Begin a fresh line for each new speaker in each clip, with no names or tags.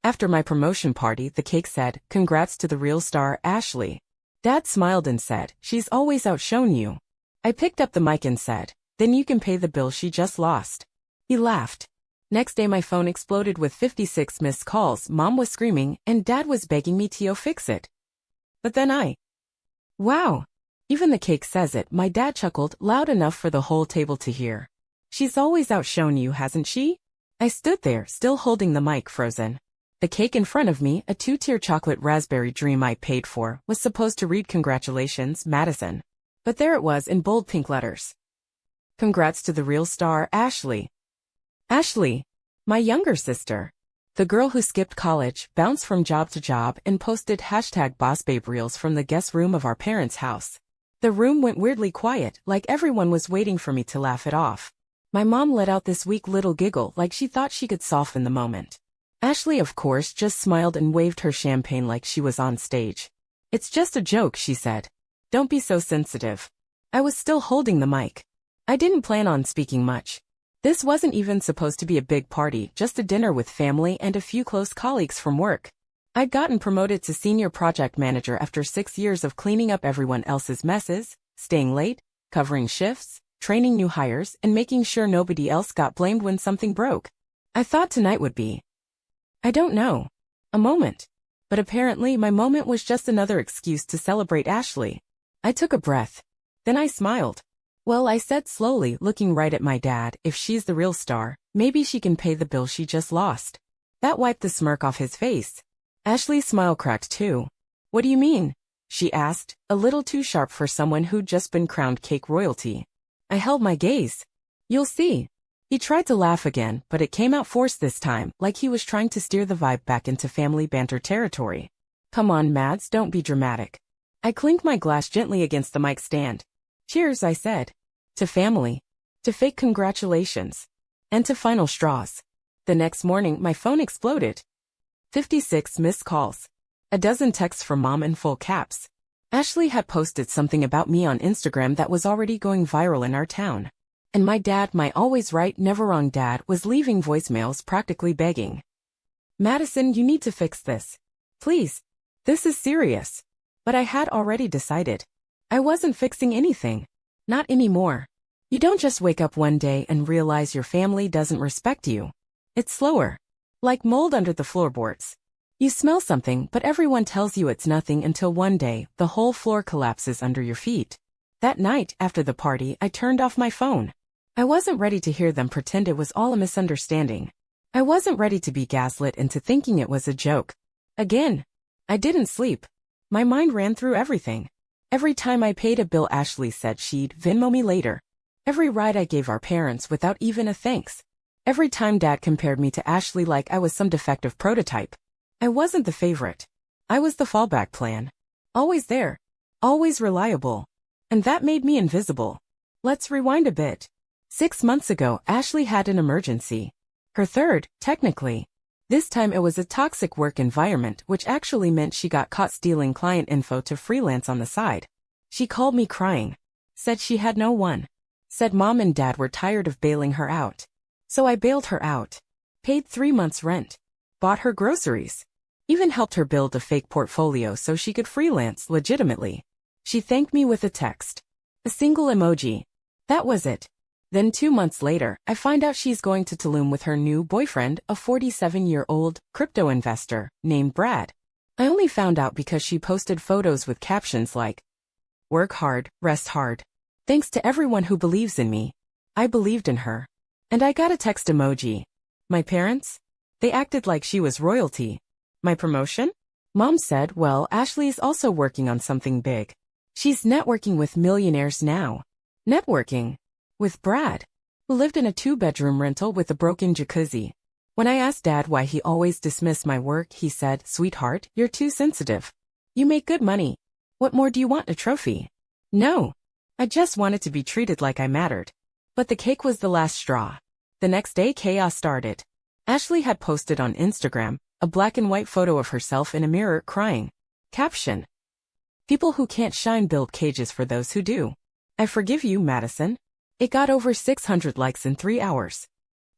After my promotion party, the cake said, "Congrats to the real star, Ashley." Dad smiled and said, "She's always outshone you." I picked up the mic and said, "Then you can pay the bill she just lost." He laughed. Next day my phone exploded with 56 missed calls. Mom was screaming, and Dad was begging me to fix it. But then Wow! Even the cake says it, my dad chuckled, loud enough for the whole table to hear. "She's always outshone you, hasn't she?" I stood there, still holding the mic, frozen. The cake in front of me, a 2-tier chocolate raspberry dream I paid for, was supposed to read "Congratulations, Madison." But there it was in bold pink letters. "Congrats to the real star, Ashley." Ashley, my younger sister. The girl who skipped college, bounced from job to job, and posted #BossBabe reels from the guest room of our parents' house. The room went weirdly quiet, like everyone was waiting for me to laugh it off. My mom let out this weak little giggle like she thought she could soften the moment. Ashley, of course, just smiled and waved her champagne like she was on stage. "It's just a joke," she said. "Don't be so sensitive." I was still holding the mic. I didn't plan on speaking much. This wasn't even supposed to be a big party, just a dinner with family and a few close colleagues from work. I'd gotten promoted to senior project manager after 6 years of cleaning up everyone else's messes, staying late, covering shifts, training new hires, and making sure nobody else got blamed when something broke. I thought tonight would be, I don't know, a moment. But apparently my moment was just another excuse to celebrate Ashley. I took a breath. Then I smiled. "Well," I said slowly, looking right at my dad, "if she's the real star, maybe she can pay the bill she just lost." That wiped the smirk off his face. Ashley's smile cracked too. "What do you mean?" she asked, a little too sharp for someone who'd just been crowned cake royalty. I held my gaze. "You'll see." He tried to laugh again, but it came out forced this time, like he was trying to steer the vibe back into family banter territory. "Come on, Mads, don't be dramatic." I clinked my glass gently against the mic stand. "Cheers," I said. To family. To fake congratulations. And to final straws. The next morning, my phone exploded. 56 missed calls. A dozen texts from Mom in full caps. Ashley had posted something about me on Instagram that was already going viral in our town. And my dad, my always right, never wrong dad, was leaving voicemails practically begging. "Madison, you need to fix this. Please. This is serious." But I had already decided. I wasn't fixing anything. Not anymore. You don't just wake up one day and realize your family doesn't respect you. It's slower. Like mold under the floorboards. You smell something, but everyone tells you it's nothing until one day, the whole floor collapses under your feet. That night, after the party, I turned off my phone. I wasn't ready to hear them pretend it was all a misunderstanding. I wasn't ready to be gaslit into thinking it was a joke. Again. I didn't sleep. My mind ran through everything. Every time I paid a bill, Ashley said she'd Venmo me later. Every ride I gave our parents without even a thanks. Every time Dad compared me to Ashley like I was some defective prototype. I wasn't the favorite. I was the fallback plan. Always there. Always reliable. And that made me invisible. Let's rewind a bit. 6 months ago, Ashley had an emergency. Her third, technically. This time it was a toxic work environment, which actually meant she got caught stealing client info to freelance on the side. She called me crying. Said she had no one. Said Mom and Dad were tired of bailing her out. So I bailed her out. Paid 3 months' rent. Bought her groceries. Even helped her build a fake portfolio so she could freelance legitimately. She thanked me with a text. A single emoji. That was it. Then 2 months later, I find out she's going to Tulum with her new boyfriend, a 47-year-old crypto investor named Brad. I only found out because she posted photos with captions like, "Work hard, rest hard. Thanks to everyone who believes in me." I believed in her. And I got a text emoji. My parents? They acted like she was royalty. My promotion? Mom said, "Well, Ashley's also working on something big. She's networking with millionaires now." Networking? With Brad, who lived in a 2-bedroom rental with a broken jacuzzi. When I asked Dad why he always dismissed my work, he said, "Sweetheart, you're too sensitive. You make good money. What more do you want, a trophy?" No. I just wanted to be treated like I mattered. But the cake was the last straw. The next day, chaos started. Ashley had posted on Instagram a black and white photo of herself in a mirror crying. Caption: "People who can't shine build cages for those who do. I forgive you, Madison." It got over 600 likes in 3 hours.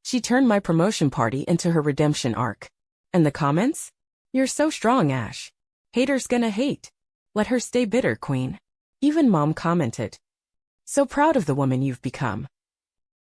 She turned my promotion party into her redemption arc. And the comments? You're so strong, Ash. Haters gonna hate. Let her stay bitter, queen. Even Mom commented. So proud of the woman you've become.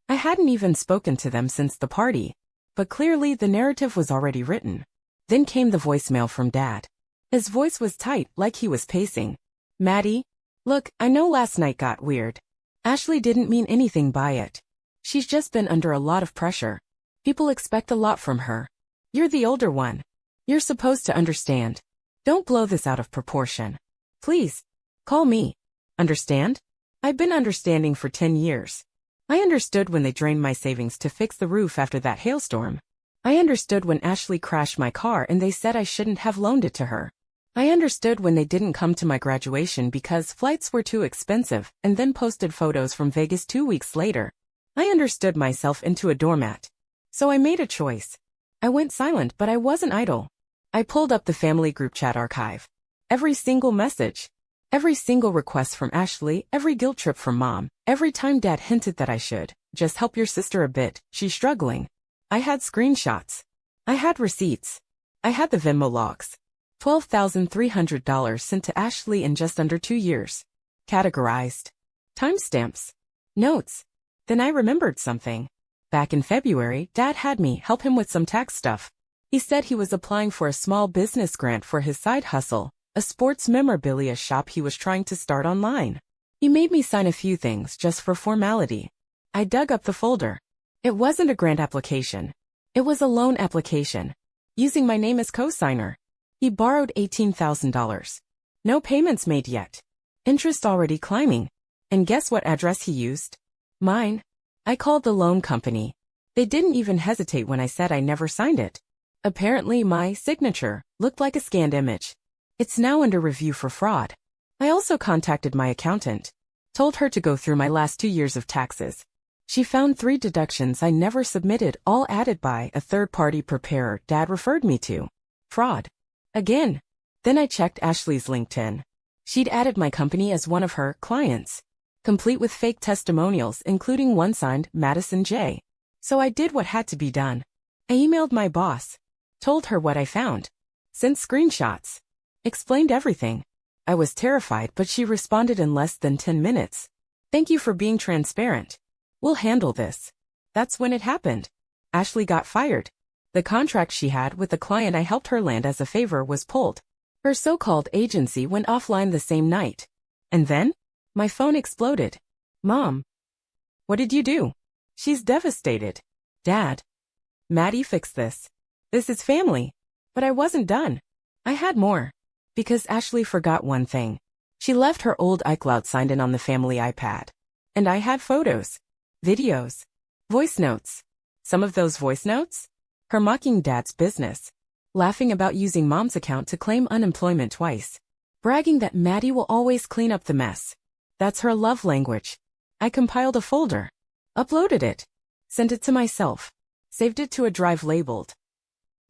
I hadn't even spoken to them since the party, but clearly the narrative was already written. Then came the voicemail from Dad. His voice was tight, like he was pacing. Maddie? Look, I know last night got weird. Ashley didn't mean anything by it. She's just been under a lot of pressure. People expect a lot from her. You're the older one. You're supposed to understand. Don't blow this out of proportion. Please. Call me. Understand? I've been understanding for 10 years. I understood when they drained my savings to fix the roof after that hailstorm. I understood when Ashley crashed my car and they said I shouldn't have loaned it to her. I understood when they didn't come to my graduation because flights were too expensive and then posted photos from Vegas 2 weeks later. I understood myself into a doormat. So I made a choice. I went silent, but I wasn't idle. I pulled up the family group chat archive. Every single message. Every single request from Ashley, every guilt trip from Mom, every time Dad hinted that I should just help your sister a bit, she's struggling. I had screenshots. I had receipts. I had the Venmo logs. $12,300 sent to Ashley in just under 2 years. Categorized. Timestamps. Notes. Then I remembered something. Back in February, Dad had me help him with some tax stuff. He said he was applying for a small business grant for his side hustle, a sports memorabilia shop he was trying to start online. He made me sign a few things just for formality. I dug up the folder. It wasn't a grant application. It was a loan application, using my name as co-signer. He borrowed $18,000. No payments made yet. Interest already climbing. And guess what address he used? Mine. I called the loan company. They didn't even hesitate when I said I never signed it. Apparently my signature looked like a scanned image. It's now under review for fraud. I also contacted my accountant. Told her to go through my last 2 years of taxes. She found 3 deductions I never submitted, all added by a third-party preparer Dad referred me to. Fraud. Again. Then I checked Ashley's LinkedIn. She'd added my company as one of her clients, complete with fake testimonials, including one signed Madison J. So I did what had to be done. I emailed my boss. Told her what I found. Sent screenshots. Explained everything. I was terrified, but she responded in less than 10 minutes. Thank you for being transparent. We'll handle this. That's when it happened. Ashley got fired. The contract she had with the client I helped her land as a favor was pulled. Her so-called agency went offline the same night. And then? My phone exploded. Mom. What did you do? She's devastated. Dad. Maddie fixed this. This is family. But I wasn't done. I had more. Because Ashley forgot one thing. She left her old iCloud signed in on the family iPad. And I had photos. Videos. Voice notes. Some of those voice notes? Her mocking Dad's business. Laughing about using Mom's account to claim unemployment twice. Bragging that Maddie will always clean up the mess. That's her love language. I compiled a folder. Uploaded it. Sent it to myself. Saved it to a drive labeled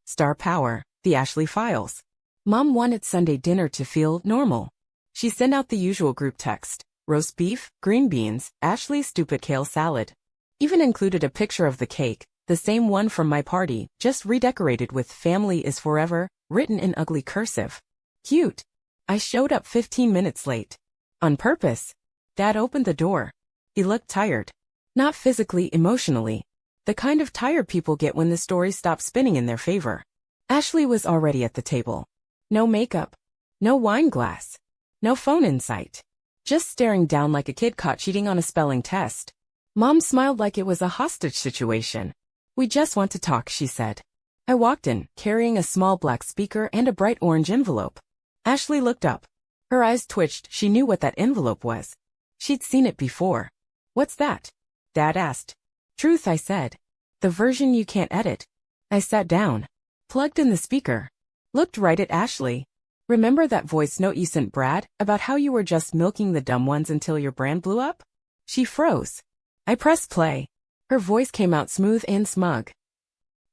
Star Power, the Ashley Files. Mom wanted Sunday dinner to feel normal. She sent out the usual group text. Roast beef, green beans, Ashley's stupid kale salad. Even included a picture of the cake, the same one from my party, just redecorated with "Family is Forever," written in ugly cursive. Cute. I showed up 15 minutes late. On purpose. Dad opened the door. He looked tired. Not physically, emotionally. The kind of tired people get when the story stops spinning in their favor. Ashley was already at the table. No makeup. No wine glass. No phone in sight. Just staring down like a kid caught cheating on a spelling test. Mom smiled like it was a hostage situation. We just want to talk, she said. I walked in, carrying a small black speaker and a bright orange envelope. Ashley looked up. Her eyes twitched. She knew what that envelope was. She'd seen it before. What's that? Dad asked. Truth, I said. The version you can't edit. I sat down. Plugged in the speaker. Looked right at Ashley. Remember that voice note you sent Brad about how you were just milking the dumb ones until your brand blew up? She froze. I pressed play. Her voice came out smooth and smug.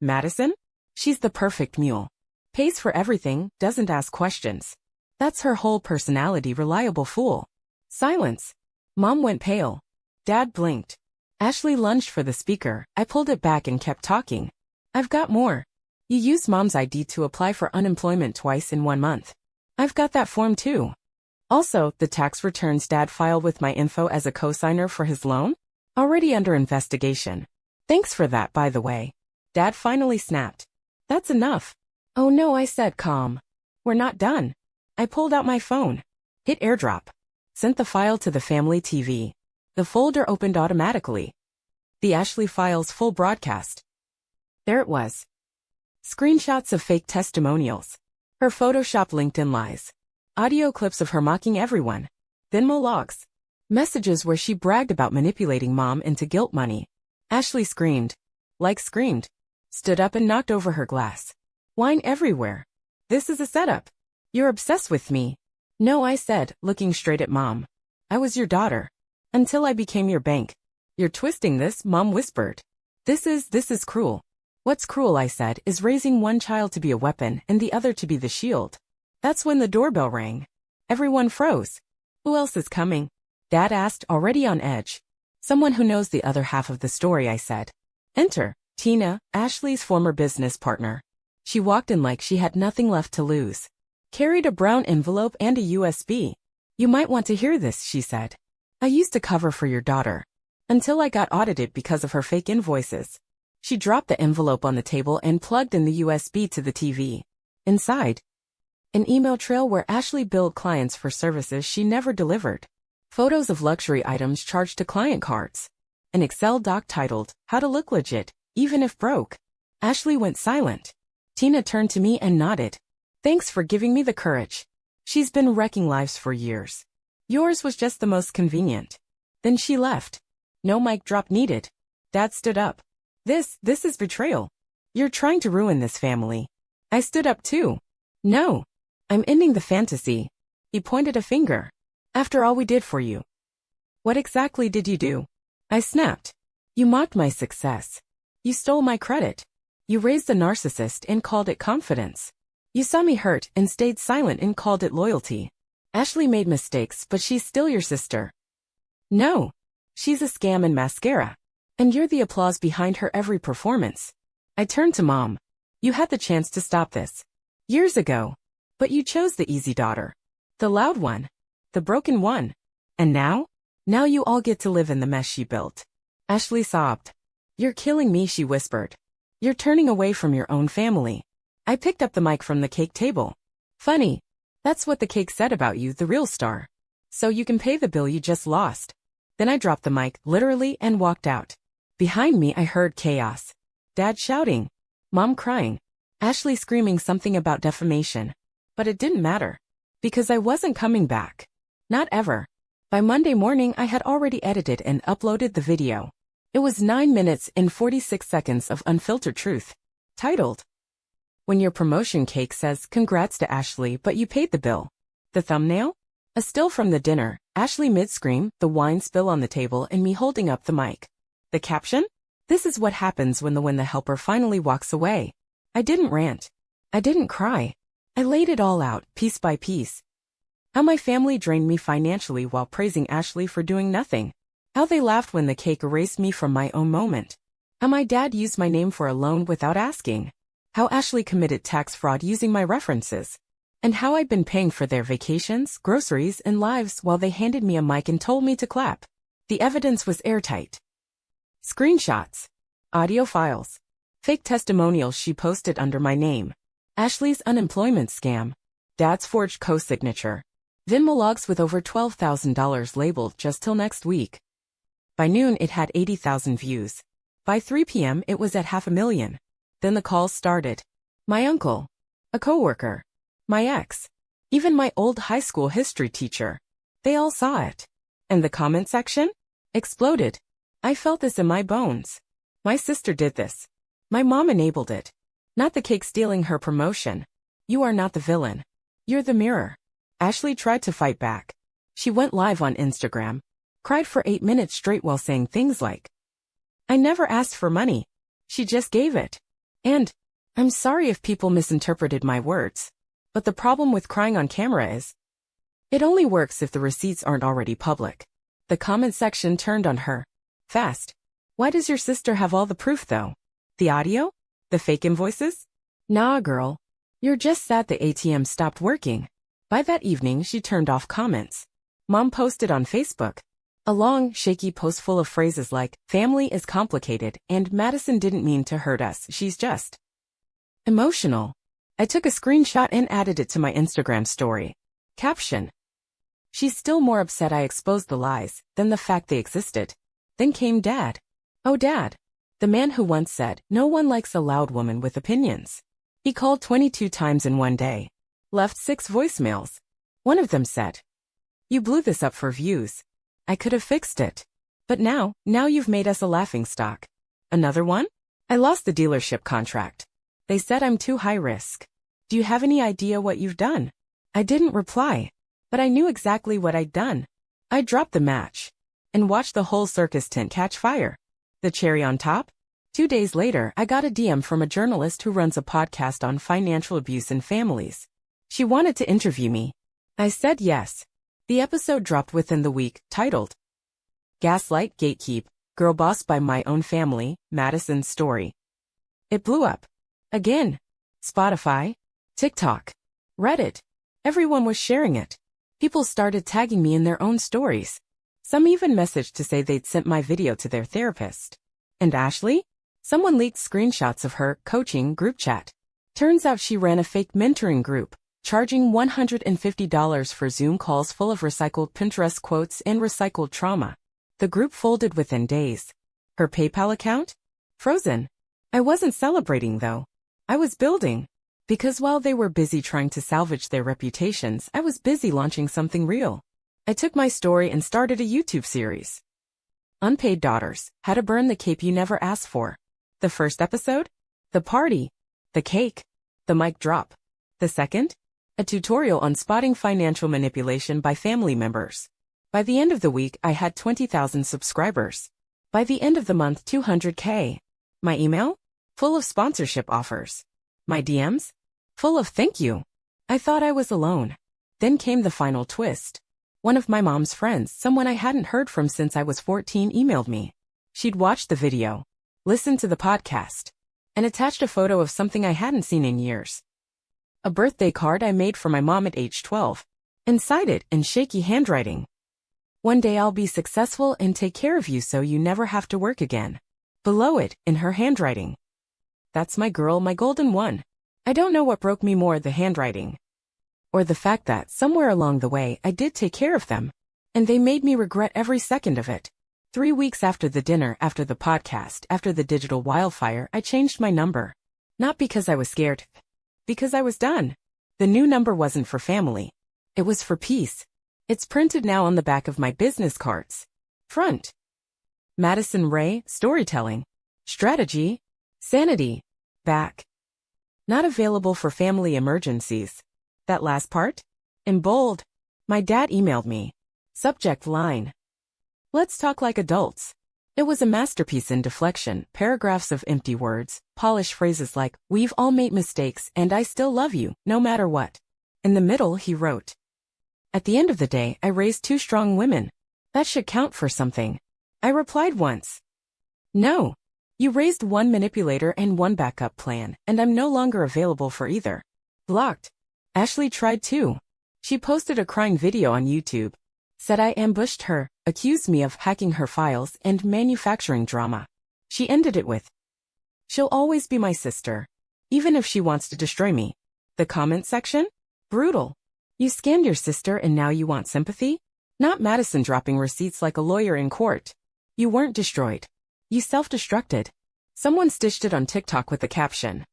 Madison? She's the perfect mule. Pays for everything, doesn't ask questions. That's her whole personality, reliable fool. Silence. Mom went pale. Dad blinked. Ashley lunged for the speaker. I pulled it back and kept talking. I've got more. You used mom's ID to apply for unemployment twice in 1 month. I've got that form too. Also, the tax returns dad filed with my info as a cosigner for his loan? Already under investigation. Thanks for that, by the way. Dad finally snapped. That's enough. Oh no, I said calm. We're not done. I pulled out my phone. Hit AirDrop. Sent the file to the family TV. The folder opened automatically. The Ashley files full broadcast. There it was. Screenshots of fake testimonials. Her photoshopped LinkedIn lies. Audio clips of her mocking everyone. Venmo logs. Messages where she bragged about manipulating mom into guilt money. Ashley screamed. Screamed. Stood up and knocked over her glass. Wine everywhere. This is a setup. You're obsessed with me. No, I said, looking straight at mom. I was your daughter. Until I became your bank. You're twisting this, mom whispered. This is cruel. What's cruel, I said, is raising one child to be a weapon and the other to be the shield. That's when the doorbell rang. Everyone froze. Who else is coming? Dad asked, already on edge. Someone who knows the other half of the story, I said. Enter, Tina, Ashley's former business partner. She walked in like she had nothing left to lose. Carried a brown envelope and a USB. You might want to hear this, she said. I used to cover for your daughter. Until I got audited because of her fake invoices. She dropped the envelope on the table and plugged in the USB to the TV. Inside, an email trail where Ashley billed clients for services she never delivered. Photos of luxury items charged to client cards. An Excel doc titled, How to Look Legit, Even If Broke. Ashley went silent. Tina turned to me and nodded. Thanks for giving me the courage. She's been wrecking lives for years. Yours was just the most convenient. Then she left. No mic drop needed. Dad stood up. This is betrayal. You're trying to ruin this family. I stood up too. No. I'm ending the fantasy. He pointed a finger. After all we did for you. What exactly did you do? I snapped. You mocked my success. You stole my credit. You raised a narcissist and called it confidence. You saw me hurt and stayed silent and called it loyalty. Ashley made mistakes, but she's still your sister. No. She's a scam and mascara. And you're the applause behind her every performance. I turned to mom. You had the chance to stop this. Years ago. But you chose the easy daughter. The loud one. The broken one. And now? Now you all get to live in the mess she built. Ashley sobbed. You're killing me, she whispered. You're turning away from your own family. I picked up the mic from the cake table. Funny. That's what the cake said about you, the real star. So you can pay the bill you just lost. Then I dropped the mic, literally, and walked out. Behind me I heard chaos. Dad shouting. Mom crying. Ashley screaming something about defamation. But it didn't matter. Because I wasn't coming back. Not ever. By Monday morning I had already edited and uploaded the video. It was 9 minutes and 46 seconds of unfiltered truth. Titled, When Your Promotion Cake Says Congrats to Ashley but you paid the bill. The thumbnail? A still from the dinner, Ashley mid-scream, the wine spill on the table and me holding up the mic. The caption? This is what happens when the helper finally walks away. I didn't rant. I didn't cry. I laid it all out, piece by piece. How my family drained me financially while praising Ashley for doing nothing. How they laughed when the cake erased me from my own moment. How my dad used my name for a loan without asking. How Ashley committed tax fraud using my references. And how I'd been paying for their vacations, groceries, and lives while they handed me a mic and told me to clap. The evidence was airtight. Screenshots. Audio files. Fake testimonials she posted under my name. Ashley's unemployment scam. Dad's forged co-signature. Venmo logs with over $12,000 labeled just till next week. By noon it had 80,000 views. By 3 p.m. it was at 500,000. Then the calls started. My uncle. A coworker. My ex. Even my old high school history teacher. They all saw it. And the comment section? Exploded. I felt this in my bones. My sister did this. My mom enabled it. Not the cake stealing her promotion. You are not the villain. You're the mirror. Ashley tried to fight back. She went live on Instagram. Cried for 8 minutes straight while saying things like, I never asked for money. She just gave it. And, I'm sorry if people misinterpreted my words. But the problem with crying on camera is, it only works if the receipts aren't already public. The comment section turned on her. Fast. Why does your sister have all the proof though? The audio? The fake invoices? Nah, girl. You're just sad the ATM stopped working. By that evening, she turned off comments. Mom posted on Facebook a long, shaky post full of phrases like, family is complicated, and Madison didn't mean to hurt us, she's just emotional. I took a screenshot and added it to my Instagram story. Caption: she's still more upset I exposed the lies than the fact they existed. Then came Dad. Oh, Dad. The man who once said, no one likes a loud woman with opinions. He called 22 times in one day. Left 6 voicemails. One of them said, you blew this up for views. I could have fixed it. But now you've made us a laughingstock. Another one? I lost the dealership contract. They said I'm too high risk. Do you have any idea what you've done? I didn't reply, but I knew exactly what I'd done. I dropped the match and watched the whole circus tent catch fire. The cherry on top? 2 days later, I got a DM from a journalist who runs a podcast on financial abuse in families. She wanted to interview me. I said yes. The episode dropped within the week, titled Gaslight Gatekeep, Girl Bossed by My Own Family, Madison's Story. It blew up. Again. Spotify, TikTok, Reddit. Everyone was sharing it. People started tagging me in their own stories. Some even messaged to say they'd sent my video to their therapist. And Ashley? Someone leaked screenshots of her coaching group chat. Turns out she ran a fake mentoring group, charging $150 for Zoom calls full of recycled Pinterest quotes and recycled trauma. The group folded within days. Her PayPal account? Frozen. I wasn't celebrating though. I was building. Because while they were busy trying to salvage their reputations, I was busy launching something real. I took my story and started a YouTube series. Unpaid Daughters, How to Burn the Cape You Never Asked For. The first episode? The party. The cake. The mic drop. The second? A tutorial on spotting financial manipulation by family members. By the end of the week, I had 20,000 subscribers. By the end of the month, 200K. My email? Full of sponsorship offers. My DMs? Full of thank you. I thought I was alone. Then came the final twist. One of my mom's friends, someone I hadn't heard from since I was 14, emailed me. She'd watched the video, listened to the podcast, and attached a photo of something I hadn't seen in years. A birthday card I made for my mom at age 12. Inside it, in shaky handwriting. One day I'll be successful and take care of you so you never have to work again. Below it, in her handwriting. That's my girl, my golden one. I don't know what broke me more, the handwriting, or the fact that somewhere along the way I did take care of them, and they made me regret every second of it. 3 weeks after the dinner, after the podcast, after the digital wildfire, I changed my number. Not because I was scared, because I was done. The new number wasn't for family. It was for peace. It's printed now on the back of my business cards. Front. Madison Ray, storytelling, strategy, sanity. Back. Not available for family emergencies. That last part? In bold. My dad emailed me. Subject line: let's talk like adults. It was a masterpiece in deflection, paragraphs of empty words, polished phrases like, we've all made mistakes and I still love you, no matter what. In the middle he wrote, at the end of the day, I raised 2 strong women. That should count for something. I replied once. No. You raised 1 manipulator and 1 backup plan, and I'm no longer available for either. Blocked. Ashley tried too. She posted a crying video on YouTube. Said I ambushed her, accused me of hacking her files and manufacturing drama. She ended it with, she'll always be my sister, even if she wants to destroy me. The comment section? Brutal. You scammed your sister and now you want sympathy? Not Madison dropping receipts like a lawyer in court. You weren't destroyed. You self-destructed. Someone stitched it on TikTok with the caption,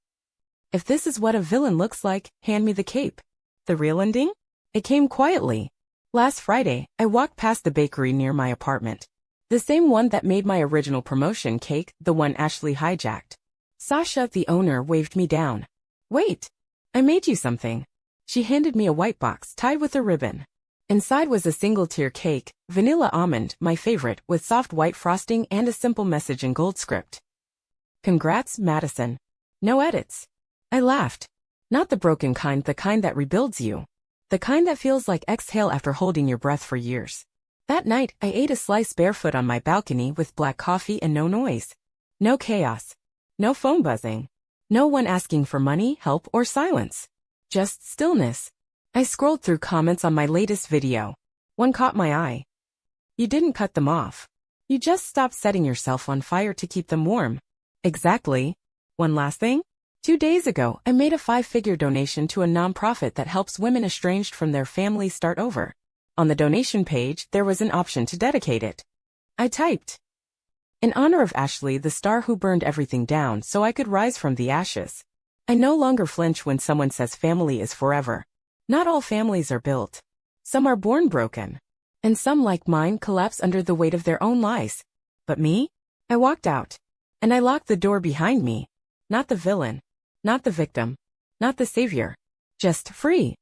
if this is what a villain looks like, hand me the cape. The real ending? It came quietly. Last Friday, I walked past the bakery near my apartment. The same one that made my original promotion cake, the one Ashley hijacked. Sasha, the owner, waved me down. Wait. I made you something. She handed me a white box tied with a ribbon. Inside was a single-tier cake, vanilla almond, my favorite, with soft white frosting and a simple message in gold script. Congrats, Madison. No edits. I laughed. Not the broken kind, the kind that rebuilds you. The kind that feels like exhale after holding your breath for years. That night, I ate a slice barefoot on my balcony with black coffee and no noise. No chaos. No phone buzzing. No one asking for money, help, or silence. Just stillness. I scrolled through comments on my latest video. One caught my eye. You didn't cut them off. You just stopped setting yourself on fire to keep them warm. Exactly. One last thing. 2 days ago, I made a 5-figure donation to a nonprofit that helps women estranged from their families start over. On the donation page, there was an option to dedicate it. I typed, "In honor of Ashley, the star who burned everything down so I could rise from the ashes." I no longer flinch when someone says family is forever. Not all families are built. Some are born broken. And some, like mine, collapse under the weight of their own lies. But me? I walked out. And I locked the door behind me. Not the villain. Not the victim. Not the savior. Just free.